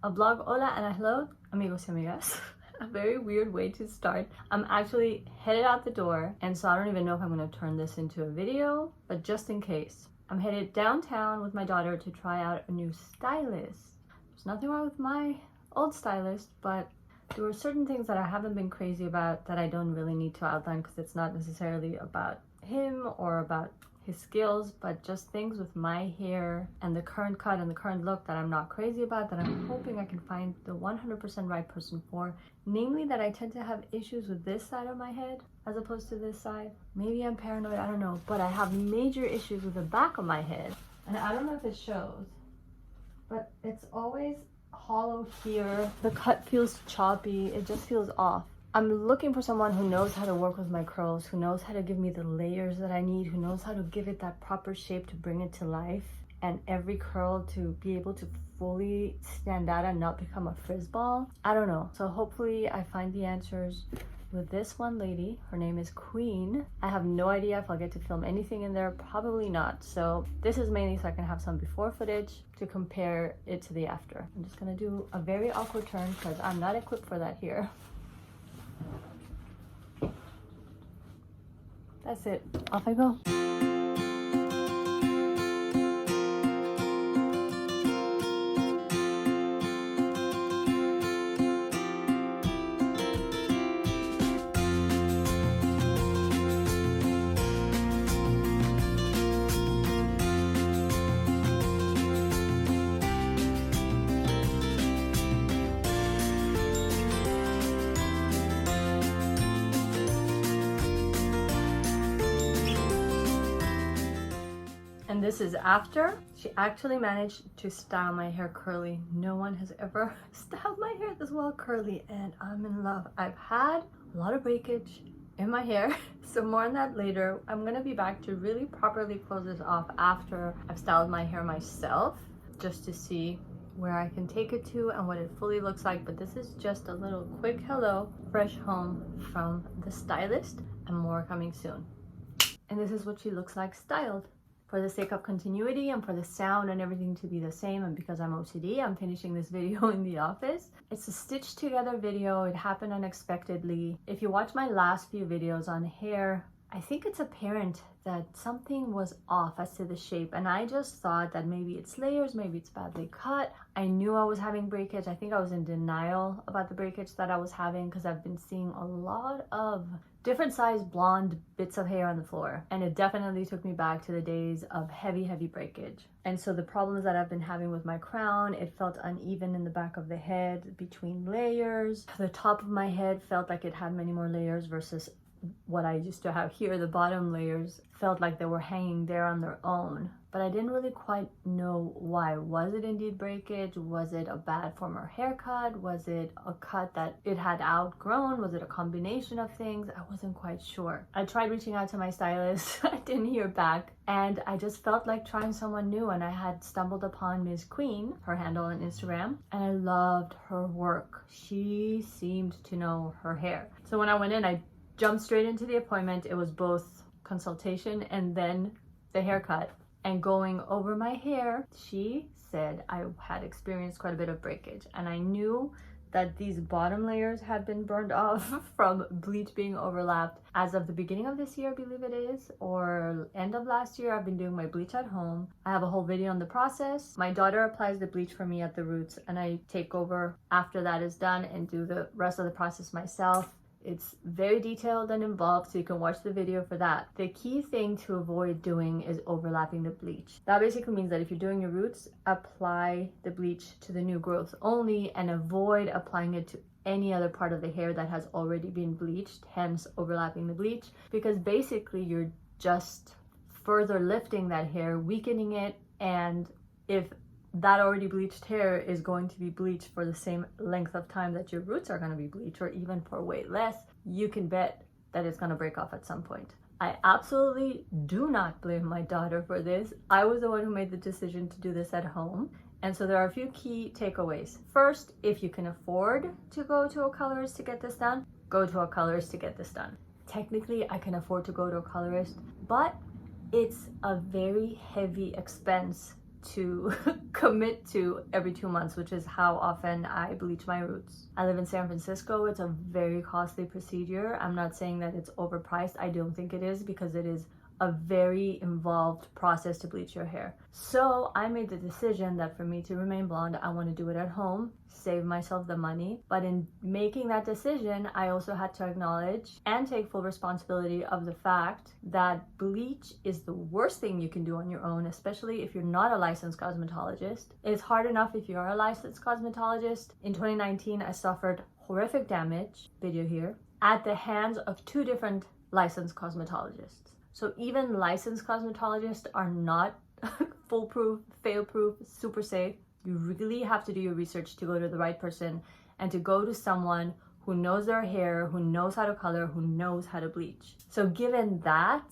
A vlog, hola and hello, amigos y amigas. A very weird way to start. I'm actually headed out the door, and so I don't even know if I'm going to turn this into a video, but just in case. I'm headed downtown with my daughter to try out a new stylist. There's nothing wrong with my old stylist, but there were certain things that I haven't been crazy about that I don't really need to outline because it's not necessarily about him or about his skills, but just things with my hair and the current cut and the current look that I'm not crazy about, that I'm hoping I can find the 100% right person for. Namely that I tend to have issues with this side of my head as opposed to this side. Maybe I'm paranoid, I don't know, but I have major issues with the back of my head. And I don't know if it shows, but it's always hollow here. The cut feels choppy, it just feels off. I'm looking for someone who knows how to work with my curls, who knows how to give me the layers that I need, who knows how to give it that proper shape to bring it to life, and every curl to be able to fully stand out and not become a frizz ball. I don't know. So hopefully I find the answers with this one lady. Her name is Queen. I have no idea if I'll get to film anything in there, probably not. So this is mainly so I can have some before footage to compare it to the after. I'm just gonna do a very awkward turn because I'm not equipped for that here. That's it. Off I go. And this is after. She actually managed to style my hair curly. No one has ever styled my hair this well curly, and I'm in love. I've had a lot of breakage in my hair, so more on that later. I'm gonna be back to really properly close this off after I've styled my hair myself, just to see where I can take it to and what it fully looks like. But this is just a little quick hello, fresh home from the stylist, and more coming soon. And this is what she looks like styled. For the sake of continuity and for the sound and everything to be the same, and because I'm OCD, I'm finishing this video in the office. It's a stitched together video. It happened unexpectedly. If you watch my last few videos on hair, I think it's apparent that something was off as to the shape, and I just thought that maybe it's layers, maybe it's badly cut. I knew I was having breakage. I think I was in denial about the breakage that I was having because I've been seeing a lot of different size blonde bits of hair on the floor, and it definitely took me back to the days of heavy breakage. And so the problems that I've been having with my crown, it felt uneven in the back of the head between layers. The top of my head felt like it had many more layers versus what I used to have here. The bottom layers felt like they were hanging there on their own, but I didn't really quite know why. Was it indeed breakage? Was it a bad former haircut? Was it a cut that it had outgrown? Was it a combination of things? I wasn't quite sure. I tried reaching out to my stylist. I didn't hear back, and I just felt like trying someone new, and I had stumbled upon Ms. Queen, her handle on Instagram, and I loved her work. She seemed to know her hair. So when I went in, I jumped straight into the appointment. It was both consultation and then the haircut. And going over my hair, she said I had experienced quite a bit of breakage, and I knew that these bottom layers had been burned off from bleach being overlapped as of the beginning of this year, I believe it is, or end of last year. I've been doing my bleach at home. I have a whole video on the process. My daughter applies the bleach for me at the roots, and I take over after that is done and do the rest of the process myself. It's very detailed and involved, so you can watch the video for that. The key thing to avoid doing is overlapping the bleach. That basically means that if you're doing your roots, apply the bleach to the new growth only, and avoid applying it to any other part of the hair that has already been bleached, hence overlapping the bleach, because basically you're just further lifting that hair, weakening it, and if that already bleached hair is going to be bleached for the same length of time that your roots are going to be bleached, or even for way less, you can bet that it's going to break off at some point. I absolutely do not blame my daughter for this. I was the one who made the decision to do this at home. And so there are a few key takeaways. First, if you can afford to go to a colorist to get this done, go to a colorist to get this done. Technically, I can afford to go to a colorist, but it's a very heavy expense to commit to every 2 months, which is how often I bleach my roots. I live in San Francisco. It's a very costly procedure. I'm not saying that it's overpriced. I don't think it is, because it is a very involved process to bleach your hair. So I made the decision that for me to remain blonde, I want to do it at home, save myself the money. But in making that decision, I also had to acknowledge and take full responsibility of the fact that bleach is the worst thing you can do on your own, especially if you're not a licensed cosmetologist. It's hard enough if you are a licensed cosmetologist. In 2019, I suffered horrific damage, video here, at the hands of 2 different licensed cosmetologists. So even licensed cosmetologists are not foolproof, fail-proof, super safe. You really have to do your research to go to the right person and to go to someone who knows their hair, who knows how to color, who knows how to bleach. So given that,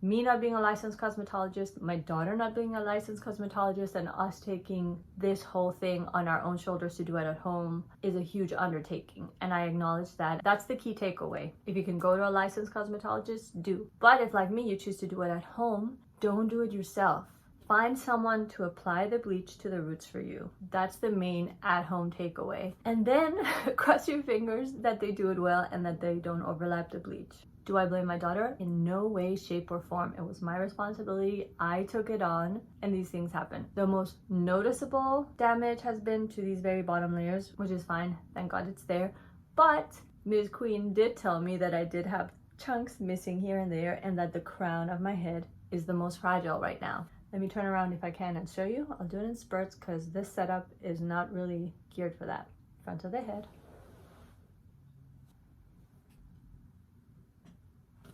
me not being a licensed cosmetologist, my daughter not being a licensed cosmetologist, and us taking this whole thing on our own shoulders to do it at home is a huge undertaking. And I acknowledge that. That's the key takeaway. If you can go to a licensed cosmetologist, do. But if, like me, you choose to do it at home, don't do it yourself. Find someone to apply the bleach to the roots for you. That's the main at-home takeaway. And then cross your fingers that they do it well and that they don't overlap the bleach. Do I blame my daughter? In no way, shape, or form. It was my responsibility. I took it on, and these things happen. The most noticeable damage has been to these very bottom layers, which is fine. Thank God it's there. But Ms. Queen did tell me that I did have chunks missing here and there, and that the crown of my head is the most fragile right now. Let me turn around if I can and show you. I'll do it in spurts because this setup is not really geared for that. Front of the head.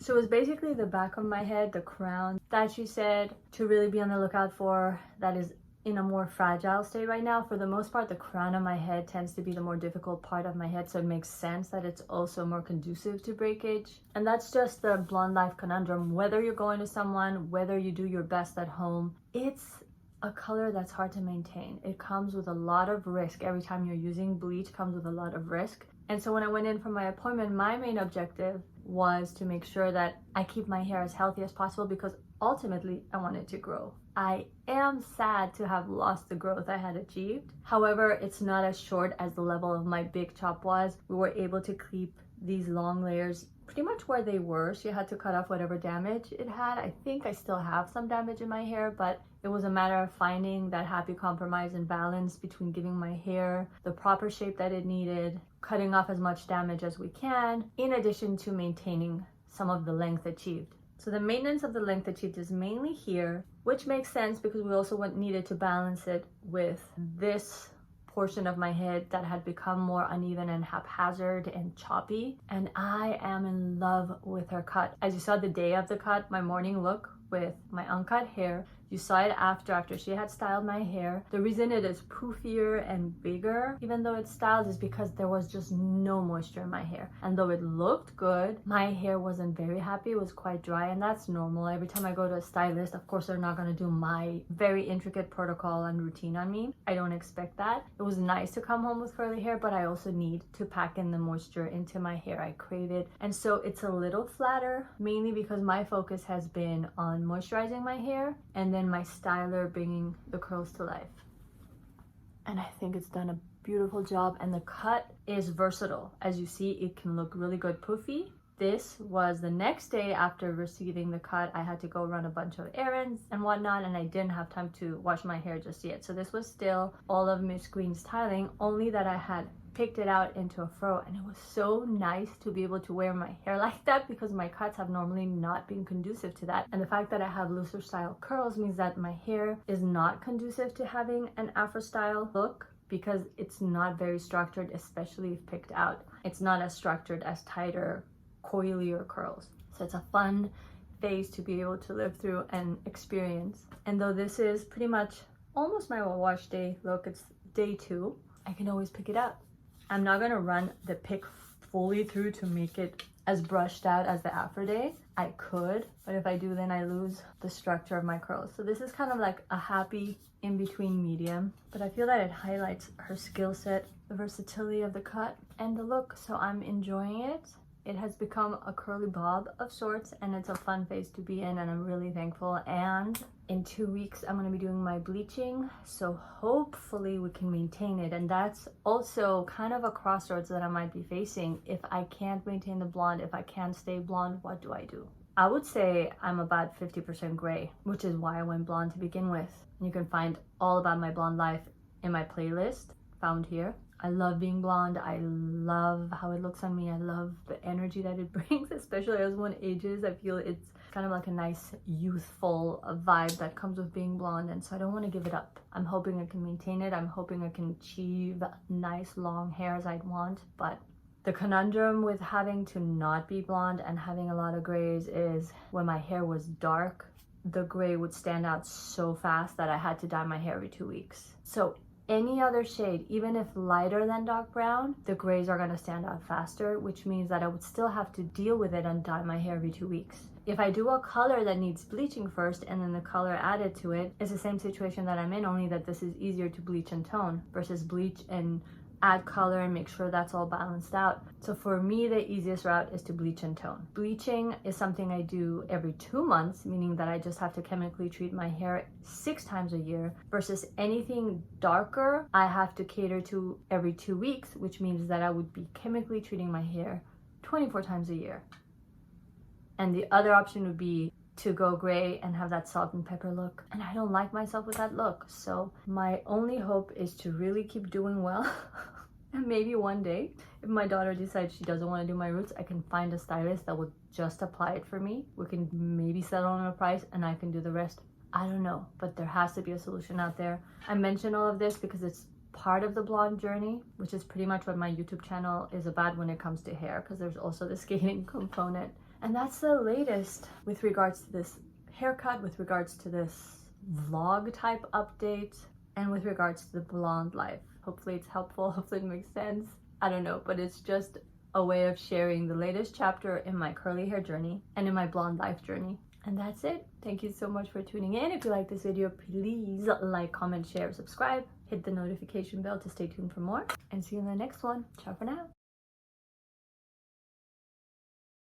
So it was basically the back of my head, the crown, that she said to really be on the lookout for, that is in a more fragile state right now. For the most part, the crown of my head tends to be the more difficult part of my head, so it makes sense that it's also more conducive to breakage. And that's just the blonde life conundrum. Whether you're going to someone, whether you do your best at home, it's a color that's hard to maintain. It comes with a lot of risk. Every time you're using bleach comes with a lot of risk. And so when I went in for my appointment, my main objective was to make sure that I keep my hair as healthy as possible, because ultimately I want it to grow. I am sad to have lost the growth I had achieved. However, it's not as short as the level of my big chop was. We were able to keep these long layers pretty much where they were. She had to cut off whatever damage it had. I think I still have some damage in my hair, but it was a matter of finding that happy compromise and balance between giving my hair the proper shape that it needed, cutting off as much damage as we can, in addition to maintaining some of the length achieved. So the maintenance of the length achieved is mainly here, which makes sense because we also needed to balance it with this portion of my head that had become more uneven and haphazard and choppy. And I am in love with her cut. As you saw the day of the cut, my morning look with my uncut hair, you saw it after she had styled my hair. The reason it is poofier and bigger, even though it's styled, is because there was just no moisture in my hair. And though it looked good, my hair wasn't very happy. It was quite dry, and that's normal. Every time I go to a stylist, of course, they're not gonna do my very intricate protocol and routine on me. I don't expect that. It was nice to come home with curly hair, but I also need to pack in the moisture into my hair. I crave it. And so it's a little flatter, mainly because my focus has been on moisturizing my hair, and then my styler bringing the curls to life. And I think it's done a beautiful job, and the cut is versatile. As you see, it can look really good poofy. This was the next day after receiving the cut. I had to go run a bunch of errands and whatnot, and I didn't have time to wash my hair just yet. So this was still all of Miss Green's styling, only that I had picked it out into a fro, and it was so nice to be able to wear my hair like that because my cuts have normally not been conducive to that. And the fact that I have looser style curls means that my hair is not conducive to having an afro style look because it's not very structured, especially if picked out. It's not as structured as tighter, coilier curls. So it's a fun phase to be able to live through and experience. And though this is pretty much almost my wash day look, it's day 2, I can always pick it up. I'm not gonna run the pick fully through to make it as brushed out as the afro day. I could, but if I do, then I lose the structure of my curls. So this is kind of like a happy in-between medium, but I feel that it highlights her skill set, the versatility of the cut, and the look, so I'm enjoying it. It has become a curly bob of sorts, and it's a fun phase to be in, and I'm really thankful. And in 2 weeks I'm going to be doing my bleaching, so hopefully we can maintain it. And that's also kind of a crossroads that I might be facing. If I can't maintain the blonde, if I can't stay blonde, what do I do? I would say I'm about 50% gray, which is why I went blonde to begin with. You can find all about my blonde life in my playlist found here. I love being blonde. I love how it looks on me. I love the energy that it brings, especially as one ages. I feel it's kind of like a nice youthful vibe that comes with being blonde, and so I don't want to give it up. I'm hoping I can maintain it. I'm hoping I can achieve nice long hair as I'd want. But the conundrum with having to not be blonde and having a lot of grays is when my hair was dark, the gray would stand out so fast that I had to dye my hair every 2 weeks. So any other shade, even if lighter than dark brown, the grays are going to stand out faster, which means that I would still have to deal with it and dye my hair every 2 weeks. If I do a color that needs bleaching first and then the color added to it, it's the same situation that I'm in, only that this is easier to bleach and tone versus bleach and add color and make sure that's all balanced out. So for me, the easiest route is to bleach and tone. Bleaching is something I do every 2 months, meaning that I just have to chemically treat my hair 6 times a year, versus anything darker I have to cater to every 2 weeks, which means that I would be chemically treating my hair 24 times a year. And the other option would be to go gray and have that salt and pepper look, and I don't like myself with that look. So my only hope is to really keep doing well. And maybe one day, if my daughter decides she doesn't want to do my roots, I can find a stylist that will just apply it for me. We can maybe settle on a price and I can do the rest. I don't know, but there has to be a solution out there. I mention all of this because it's part of the blonde journey, which is pretty much what my YouTube channel is about when it comes to hair, because there's also the skating component. And that's the latest with regards to this haircut, with regards to this vlog type update, and with regards to the blonde life. Hopefully it's helpful, hopefully it makes sense. I don't know, but it's just a way of sharing the latest chapter in my curly hair journey and in my blonde life journey. And that's it. Thank you so much for tuning in. If you like this video, please like, comment, share, subscribe. Hit the notification bell to stay tuned for more. And see you in the next one. Ciao for now.